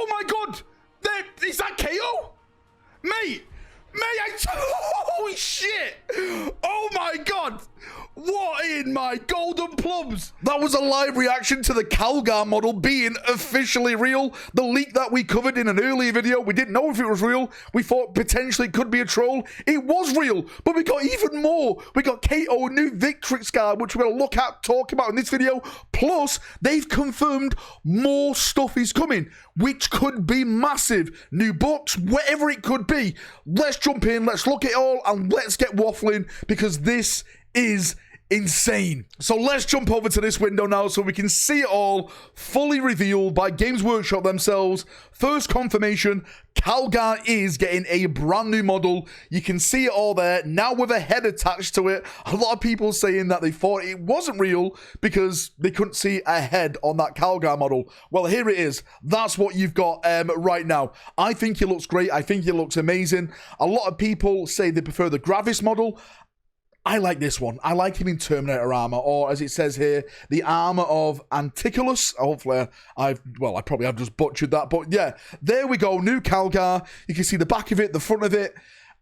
Oh my god! Is that KO? Mate, holy shit! Oh my god! What in my golden plums? That was a live reaction to the Calgar model being officially real. The leak that we covered in an earlier video, we didn't know if it was real. We thought potentially it could be a troll. It was real, but we got even more. We got Cato, a new Victrix card, which we're going to look at, talk about in this video. Plus, they've confirmed more stuff is coming, which could be massive. New books, whatever it could be. Let's jump in, let's look at it all, and let's get waffling, because this is insane. So let's jump over to this window now so we can see it all fully revealed by Games Workshop themselves. First confirmation, Calgar is getting a brand new model. You can see it all there, now with a head attached to it. A lot of people saying that they thought it wasn't real because they couldn't see a head on that Calgar model. Well, here it is. That's what you've got right now. I think it looks great. I think it looks amazing. A lot of people say they prefer the Gravis model. I like this one. I like him in Terminator armor, or as it says here, the armor of Anticulus. Hopefully, I probably have just butchered that, but yeah, there we go. New Calgar. You can see the back of it, the front of it,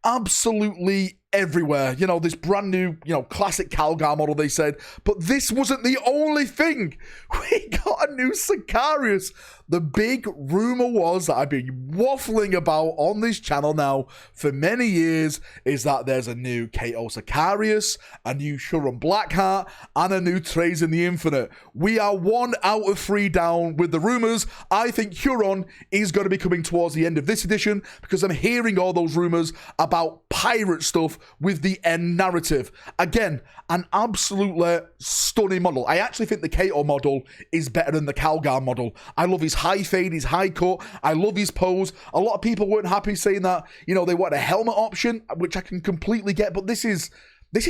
absolutely everywhere. You know, this brand new, classic Calgar model, they said. But this wasn't the only thing. We got a new Sicarius. The big rumor was that I've been waffling about on this channel now for many years is that there's a new Cato Sicarius, a new Huron Blackheart, and a new Trays in the Infinite. We are 1 out of 3 down with the rumors. I think Huron is going to be coming towards the end of this edition because I'm hearing all those rumors about pirate stuff with the end narrative. Again, an absolutely stunning model. I actually think the Cato model is better than the Calgar model. I love his high fade, his high cut. I love his pose. A lot of people weren't happy saying that, they want a helmet option, which I can completely get, but this is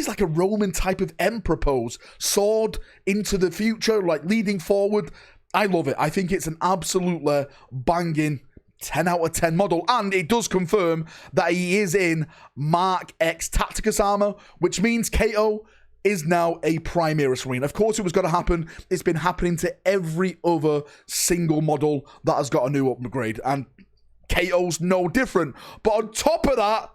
like a Roman type of emperor pose. Sword into the future, like leading forward. I love it. I think it's an absolutely banging 10 out of 10 model, and it does confirm that he is in Mark X Tacticus armor, which means Cato is now a Primaris Marine. Of course, it was going to happen. It's been happening to every other single model that has got a new upgrade, and Cato's no different. But on top of that,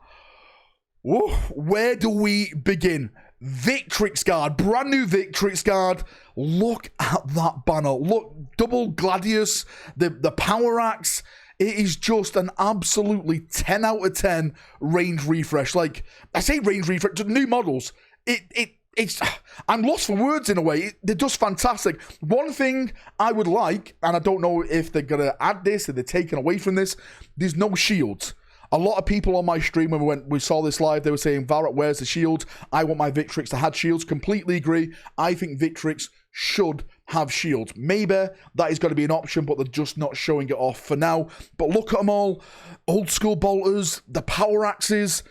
where do we begin? Victrix guard, brand new Victrix guard. Look at that banner. Look, double Gladius, the power axe. It is just an absolutely 10 out of 10 range refresh. Like, I say range refresh, to new models. It's I'm lost for words in a way. They're just fantastic. One thing I would like, and I don't know if they're going to add this, if they're taking away from this, there's no shields. A lot of people on my stream, when we saw this live, they were saying, Valrak, where's the shield? I want my Victrix to have shields. Completely agree. I think Victrix should have shields. Maybe that is going to be an option, but they're just not showing it off for now. But look at them all. Old school bolters, the power axes.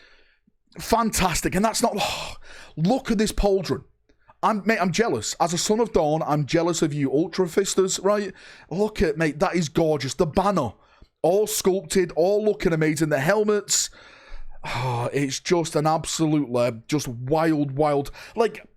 Fantastic. And that's not... look at this pauldron. Mate, I'm jealous. As a son of Dawn, I'm jealous of you Ultra Fisters, right? Look at, mate, that is gorgeous. The banner. All sculpted, all looking amazing. The helmets, it's just an absolute, just wild. Like,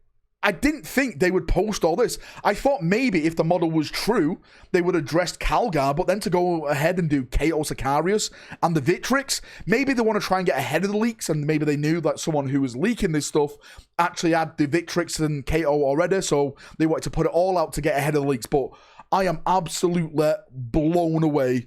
I didn't think they would post all this. I thought maybe if the model was true, they would have dressed Calgar, but then to go ahead and do Cato Sicarius and the Victrix, maybe they want to try and get ahead of the leaks, and maybe they knew that someone who was leaking this stuff actually had the Victrix and Cato already, so they wanted to put it all out to get ahead of the leaks. But I am absolutely blown away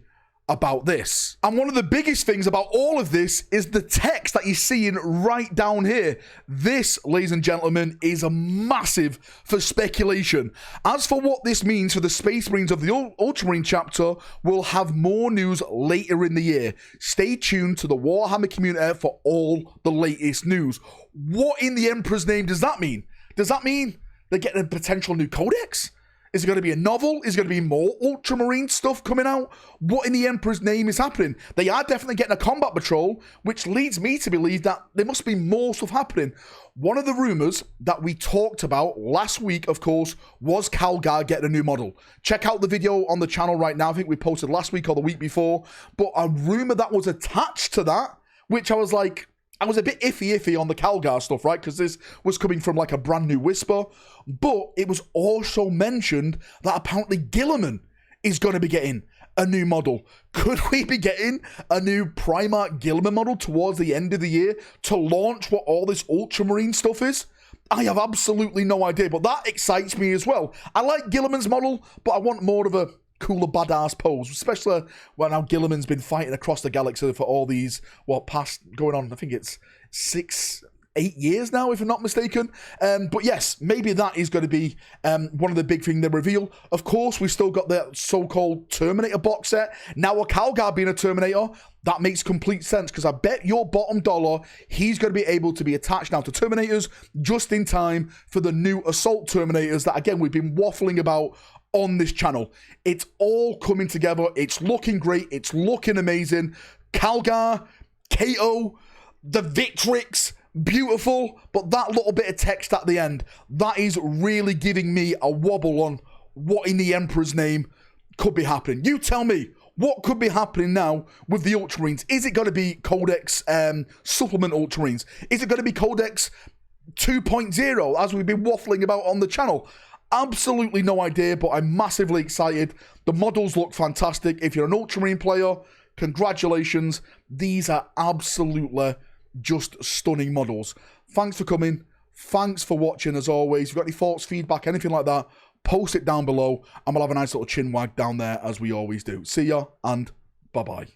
about this. And one of the biggest things about all of this is the text that you're seeing right down here. This, ladies and gentlemen, is a massive for speculation. As for what this means for the Space Marines of the Ultramarine chapter, we'll have more news later in the year. Stay tuned to the Warhammer community for all the latest news. What in the Emperor's name does that mean? Does that mean they're getting a potential new codex? Is it going to be a novel? Is it going to be more Ultramarine stuff coming out? What in the Emperor's name is happening? They are definitely getting a combat patrol, which leads me to believe that there must be more stuff happening. One of the rumors that we talked about last week, of course, was Calgar getting a new model. Check out the video on the channel right now. I think we posted last week or the week before. But a rumor that was attached to that, which I was like, I was a bit iffy on the Calgar stuff, right? Because this was coming from like a brand new whisper. But it was also mentioned that apparently Gilliman is going to be getting a new model? Could we be getting a new Primarch Guilliman model towards the end of the year to launch what all this Ultramarine stuff is? I have absolutely no idea, but that excites me as well. I like Guilliman's model, but I want more of a cooler badass pose, especially when now Guilliman's been fighting across the galaxy for all these, going on, I think it's 8 years now, if I'm not mistaken. But yes, maybe that is going to be one of the big things they reveal. Of course, we've still got the so-called Terminator box set. Now, with Calgar being a Terminator, that makes complete sense, because I bet your bottom dollar he's going to be able to be attached now to Terminators just in time for the new Assault Terminators that, again, we've been waffling about on this channel. It's all coming together. It's looking great. It's looking amazing. Calgar, Cato, the Victrix, beautiful, but that little bit of text at the end, that is really giving me a wobble on what in the Emperor's name could be happening. You tell me, what could be happening now with the Ultramarines? Is it going to be Codex Supplement Ultramarines? Is it going to be Codex 2.0, as we've been waffling about on the channel? Absolutely no idea, but I'm massively excited. The models look fantastic. If you're an Ultramarine player, congratulations. These are absolutely just stunning models. Thanks for coming. Thanks for watching, as always. If you've got any thoughts, feedback, anything like that, post it down below, and we'll have a nice little chin wag down there, as we always do. See ya, and bye-bye.